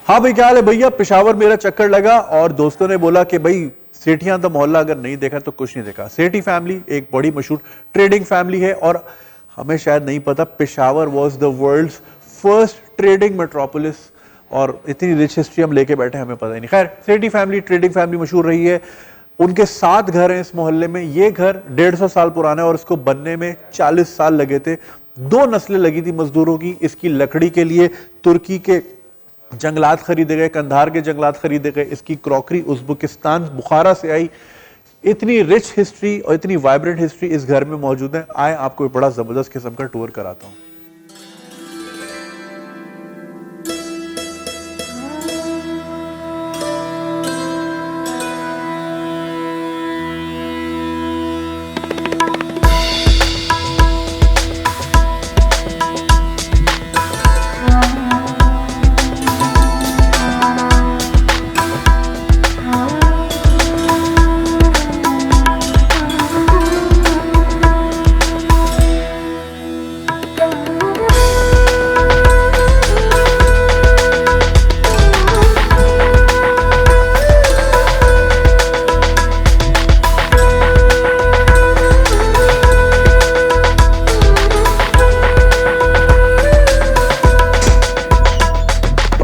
हाँ भाई, क्या हाल है भैया? पेशावर मेरा चक्कर लगा और दोस्तों ने बोला कि भाई सेठियां द मोहल्ला अगर नहीं देखा तो कुछ नहीं देखा। सेठी फैमिली एक बड़ी मशहूर ट्रेडिंग फैमिली है और हमें शायद नहीं पता, Peshawar was the world's first trading metropolis. और इतनी रिच हिस्ट्री हम लेके बैठे, हमें पता ही नहीं। खैर, सेठी फैमिली ट्रेडिंग फैमिली मशहूर रही है। उनके 7 घर हैं इस मोहल्ले में। ये घर 150 साल पुराना है और इसको बनने में 40 साल लगे थे। 2 नस्लें लगी थी मजदूरों की। इसकी लकड़ी के लिए तुर्की के जंगलात खरीदे गए, कंधार के जंगलात खरीदे गए। इसकी क्रॉकरी उज़्बेकिस्तान बुखारा से आई। इतनी रिच हिस्ट्री और इतनी वाइब्रेंट हिस्ट्री इस घर में मौजूद है। आए आपको एक बड़ा जबरदस्त किस्म का टूर कराता हूं।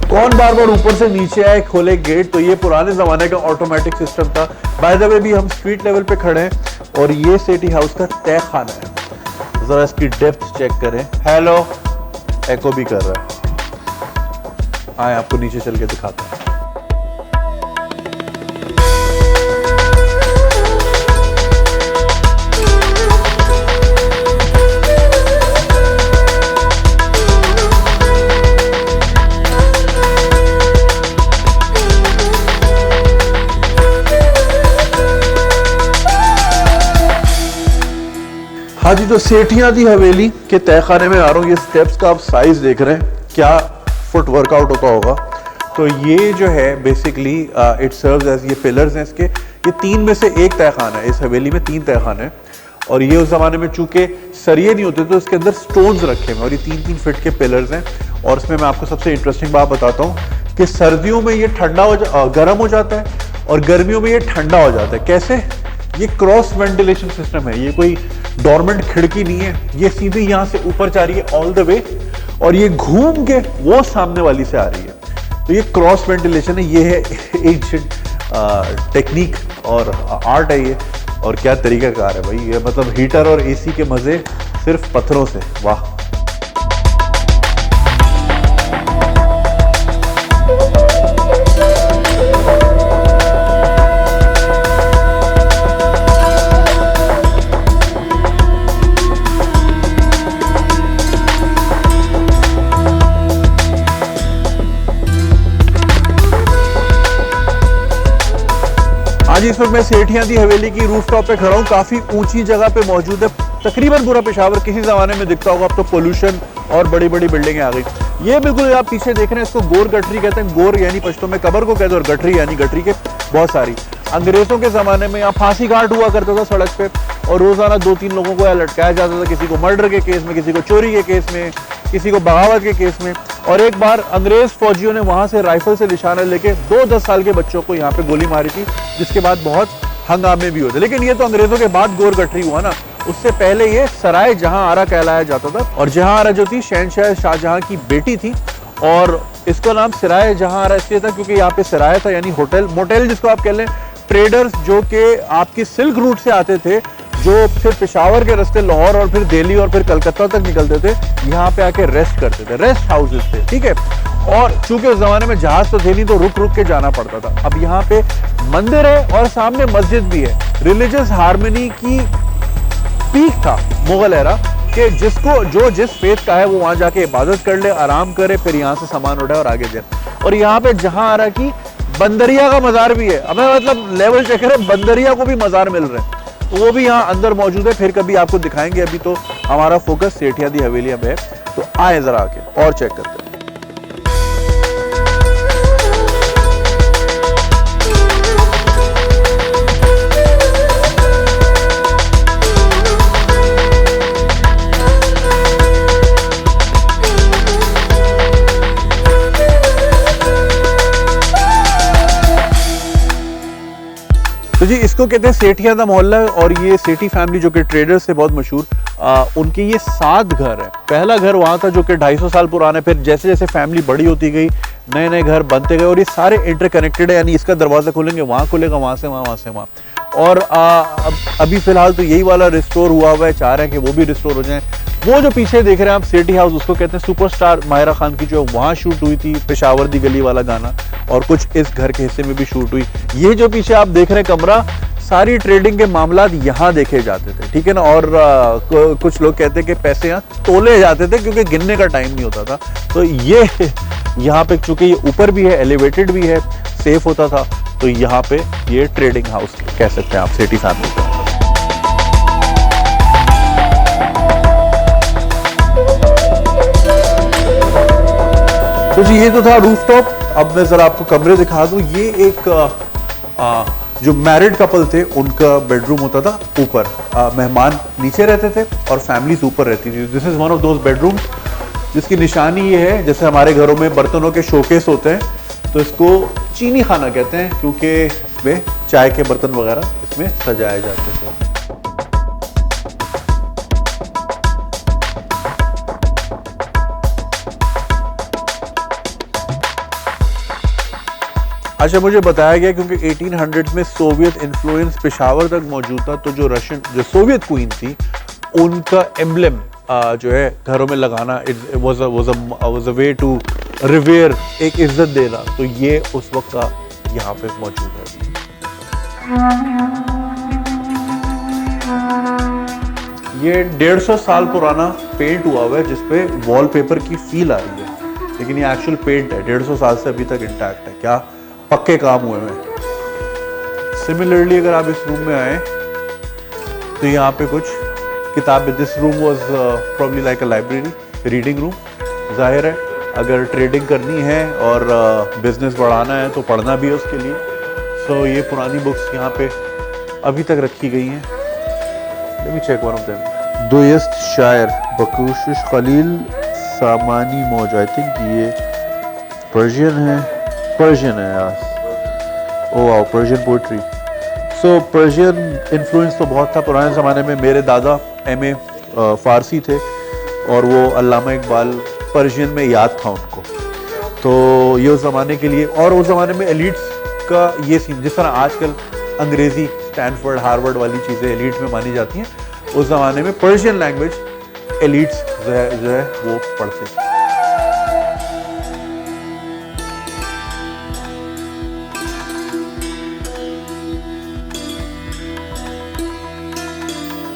कौन बार बार ऊपर से नीचे आए, खोले गेट? तो ये पुराने जमाने का ऑटोमेटिक सिस्टम था। बाय द वे भी हम स्ट्रीट लेवल पे खड़े हैं और ये सेठी हाउस का तय खाना है। जरा इसकी डेप्थ चेक करें। हेलो, एको भी कर रहा है। आए आपको नीचे चल के दिखाता हूं। हाँ जी, तो सेठियां दी हवेली के तहखाने में आ रहा हूँ। ये स्टेप्स का आप साइज देख रहे हैं, क्या फुट वर्कआउट होता होगा। तो ये जो है बेसिकली इट सर्व्स एज, ये पिलर्स हैं इसके। ये 3 में से एक तहखाना है। इस हवेली में 3 तहखाने हैं और ये उस जमाने में चूंकि सरिये नहीं होते तो इसके अंदर स्टोन्स रखे हुए और ये 3-3 फीट के पिलर्स हैं। और इसमें मैं आपको सबसे इंटरेस्टिंग बात बताता हूँ कि सर्दियों में ये गर्म हो जाता है और गर्मियों में ये ठंडा हो जाता है। कैसे? ये क्रॉस वेंटिलेशन सिस्टम है। ये कोई डोरमेंट खिड़की नहीं है, ये सीधे यहां से ऊपर जा रही है ऑल द वे और ये घूम के वो सामने वाली से आ रही है। तो ये क्रॉस वेंटिलेशन है। ये है एंशिएंट टेक्निक और आर्ट है ये। और क्या तरीकाकार है भाई ये, मतलब हीटर और एसी के मजे सिर्फ पत्थरों से। वाह। आज इस वक्त मैं सेठियां दी हवेली की रूफटॉप पे खड़ा हूँ। काफी ऊंची जगह पे मौजूद है। तकरीबन पूरा पेशावर किसी जमाने में दिखता होगा। अब तो पोल्यूशन और बड़ी बड़ी बिल्डिंगें आ गई। ये बिल्कुल आप पीछे देख रहे हैं, इसको गोर गठरी कहते हैं। गोर यानी पश्तो में कबर को कहते हैं और गठरी यानी गठरी के बहुत सारी। अंग्रेजों के जमाने में यहाँ फांसी घाट हुआ करता था सड़क पे और रोजाना 2-3 लोगों को लटकाया जाता था, किसी को मर्डर के केस में, किसी को चोरी के केस में, किसी को बगावत के केस में। और एक बार अंग्रेज फौजियों ने वहां से राइफल से निशाना लेके 2-10 साल के बच्चों को यहाँ पे गोली मारी थी, जिसके बाद बहुत हंगामे भी होते। लेकिन ये तो अंग्रेजों के बाद गोर गठरी हुआ ना, उससे पहले ये सराय जहां आरा कहलाया जाता था। और जहां आरा जो थी शहनशाह शाहजहां की बेटी थी और इसका नाम सराय जहां आरा इसलिए था क्योंकि यहाँ पे सराय था, यानी होटल मोटेल जिसको आप कह लें। ट्रेडर्स जो कि आपकी सिल्क रूट से आते थे, जो फिर पेशावर के रास्ते लाहौर और फिर दिल्ली और फिर कलकत्ता तक निकलते थे, यहाँ पे आके रेस्ट करते थे। रेस्ट हाउसेस थे, ठीक है। और चूंकि उस जमाने में जहाज तो थे नहीं तो रुक रुक के जाना पड़ता था। अब यहाँ पे मंदिर है और सामने मस्जिद भी है। रिलीजियस हार्मनी की पीक था मुगल एरा कि जिसको जो जिस फेथ का है वो वहां जाके इबादत कर ले, आराम करे, फिर यहाँ से सामान उठाए और आगे जाए। और यहाँ पे जहां आ रहा की बंदरिया का मजार भी है। अब मतलब लेवल चेक करें, बंदरिया को भी मजार मिल रहे हैं, तो वो भी यहाँ अंदर मौजूद है। फिर कभी आपको दिखाएंगे। अभी तो हमारा फोकस सेठियां दी हवेली में है, तो आए जरा आके और चेक करते हैं। तो जी इसको कहते हैं सेठिया का मोहल्ला, और ये सेठी फैमिली जो कि ट्रेडर्स से बहुत मशहूर, उनके ये 7 घर है। पहला घर वहाँ था जो कि 250 साल पुराना है, फिर जैसे जैसे फैमिली बड़ी होती गई नए नए घर बनते गए, और ये सारे इंटरकनेक्टेड है, यानी इसका दरवाज़ा खोलेंगे वहाँ खुलेगा, वहाँ से वहाँ, वहाँ से वहाँ। और अभी फिलहाल तो यही वाला रिस्टोर हुआ हुआ है, चाह रहे हैं कि वो भी रिस्टोर हो जाए। वो जो पीछे देख रहे हैं आप सेठी हाउस, उसको कहते हैं सुपरस्टार माहिरा खान की जो वहाँ शूट हुई थी, पेशावर दी गली वाला गाना, और कुछ इस घर के हिस्से में भी शूट हुई। ये जो पीछे आप देख रहे हैं कमरा, सारी ट्रेडिंग के मामला यहाँ देखे जाते थे, ठीक है ना। और कुछ लोग कहते हैं कि पैसे यहाँ तोले जाते थे क्योंकि गिनने का टाइम नहीं होता था। तो ये यहाँ पे चूंकि ये ऊपर भी है, एलिवेटेड भी है, सेफ होता था, तो यहाँ पे ये ट्रेडिंग हाउस कह सकते हैं आप सेठी फैमिली का। तो जी ये तो था रूफटॉप। अब मैं जरा आपको कमरे दिखा दूं। ये एक जो मैरिड कपल थे उनका बेडरूम होता था ऊपर, मेहमान नीचे रहते थे और फैमिलीज ऊपर रहती थी। This is one of those bedroom जिसकी निशानी ये है, जैसे हमारे घरों में बर्तनों के शोकेस होते हैं, तो इसको चीनी खाना कहते हैं क्योंकि इसमें चाय के बर्तन वगैरह इसमें सजाए जाते थे। अच्छा, मुझे बताया गया क्योंकि 1800 में सोवियत इन्फ्लुएंस पेशावर तक मौजूद था, तो जो सोवियत क्वीन थी उनका एम्ब्लेम जो है घरों में लगाना वाज अ वे टू रिवेयर, एक इज्जत देना, तो ये उस वक्त का यहाँ पे मौजूद है। ये 150 साल पुराना पेंट हुआ हुआ है जिसपे वॉलपेपर की फील आ रही है, लेकिन ये एक्चुअल पेंट है, 150 साल से अभी तक इंटैक्ट है। क्या पक्के काम हुए हैं। सिमिलरली अगर आप इस रूम में आए तो यहाँ पे कुछ किताबें, this room was probably like a library, reading room. जाहिर है अगर ट्रेडिंग करनी है और बिजनेस बढ़ाना है तो पढ़ना भी है उसके लिए। सो ये पुरानी बुक्स यहाँ पे अभी तक रखी गई हैं। Let me check one of them. दोस्त शायर बखशिश खलील सामानी मौज, आई थिंक ये पर्शियन है यार। Oh wow, Persian poetry. So Persian influence तो बहुत था पुराने ज़माने में। मेरे दादा एमए फ़ारसी थे और वो अल्लामा इकबाल पर्शियन में याद था उनको, तो ये उस ज़माने के लिए। और उस ज़माने में एलिट्स का ये सीन, जिस तरह आजकल अंग्रेज़ी स्टैनफोर्ड हार्वर्ड वाली चीज़ें एलिट में मानी जाती हैं, उस ज़माने में पर्शियन लैंग्वेज एलिट्स जो है वो पढ़ते थे।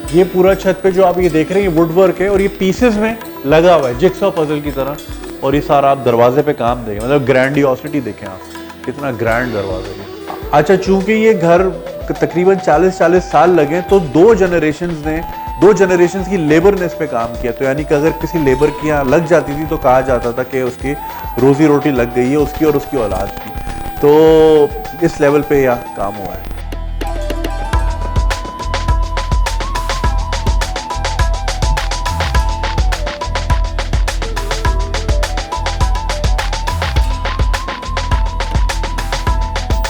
ये पूरा छत पे जो आप ये देख रहे हैं वुड वर्क है और ये पीसेस में लगा हुआ है जिक्सॉ पजल की तरह। और ये सारा आप दरवाजे पे काम देखें, मतलब ग्रैंडियोसिटी देखें आप, कितना ग्रैंड दरवाजा है। अच्छा, चूंकि ये घर तकरीबन 40 साल लगे तो 2 जनरेशंस की लेबर ने इस पे काम किया। तो यानी कि अगर किसी लेबर की यहाँ लग जाती थी तो कहा जाता था कि उसकी रोजी रोटी लग गई है, उसकी और उसकी औलाद की। तो इस लेवल पे यहाँ काम हुआ है।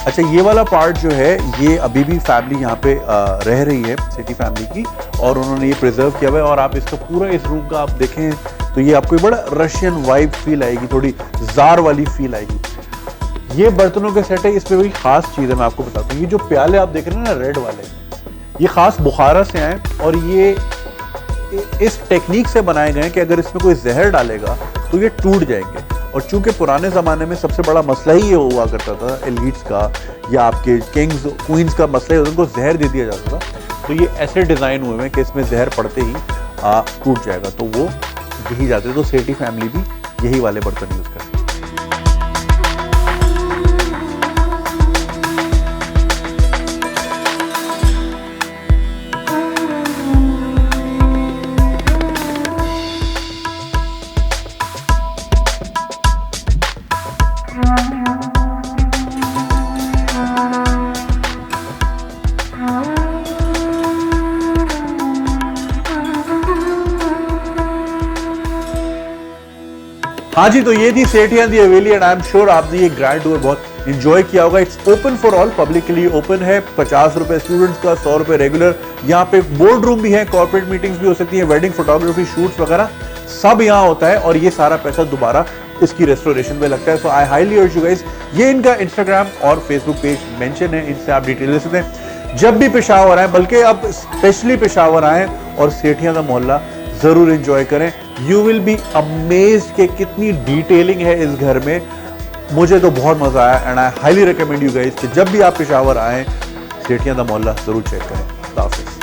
अच्छा, ये वाला पार्ट जो है ये अभी भी फैमिली यहाँ पे रह रही है, सिटी फैमिली की, और उन्होंने ये प्रिजर्व किया हुआ है। और आप इसका पूरा इस रूम का आप देखें तो ये आपको बड़ा रशियन वाइब फील आएगी, थोड़ी जार वाली फील आएगी। ये बर्तनों के सेट है, इसमें बड़ी खास चीज़ है, मैं आपको बताता हूँ। ये जो प्याले आप देख रहे हैं ना रेड वाले, ये खास बुखारा से आए और ये इस टेक्निक से बनाए गए हैं कि अगर इसमें कोई जहर डालेगा तो ये टूट जाएंगे। और चूंकि पुराने ज़माने में सबसे बड़ा मसला ही ये हुआ करता था एलिट्स का या आपके किंग्स क्वींस का मसला, उनको जहर दे दिया जाता था। तो ये ऐसे डिज़ाइन हुए हैं कि इसमें जहर पड़ते ही टूट जाएगा, तो वो यही जाते। तो सेठी फैमिली भी यही वाले बर्तन यूज़ करते हैं। हाँ जी, तो ये थी सेठिया दी हवेली एंड आई एम श्योर आपने ये ग्रैंड टूर बहुत इंजॉय किया होगा। It's open for all, publicly open है। 50 रुपए स्टूडेंट्स का, 100 रुपए रेगुलर। यहाँ पे बोर्ड रूम भी है, कॉर्पोरेट मीटिंग्स भी हो सकती है, वेडिंग फोटोग्राफी शूट्स वगैरह सब यहाँ होता है, और ये सारा पैसा दोबारा इसकी रेस्टोरेशन में लगता है। So I highly urge you guys, ये इनका इंस्टाग्राम और फेसबुक पेज मेंशन है, इनसे आप डिटेल ले सकते हैं। जब भी पेशावर आए, बल्कि अब स्पेशली पेशावर आए और सेठियां का मोहल्ला जरूर एंजॉय करें। यू विल बी अमेज्ड कि कितनी डिटेलिंग है इस घर में। मुझे तो बहुत मजा आया and I highly recommend you guys कि जब भी आप पेशावर आए सेठियां का मोहल्ला जरूर चेक करें। अल्लाह हाफिज़।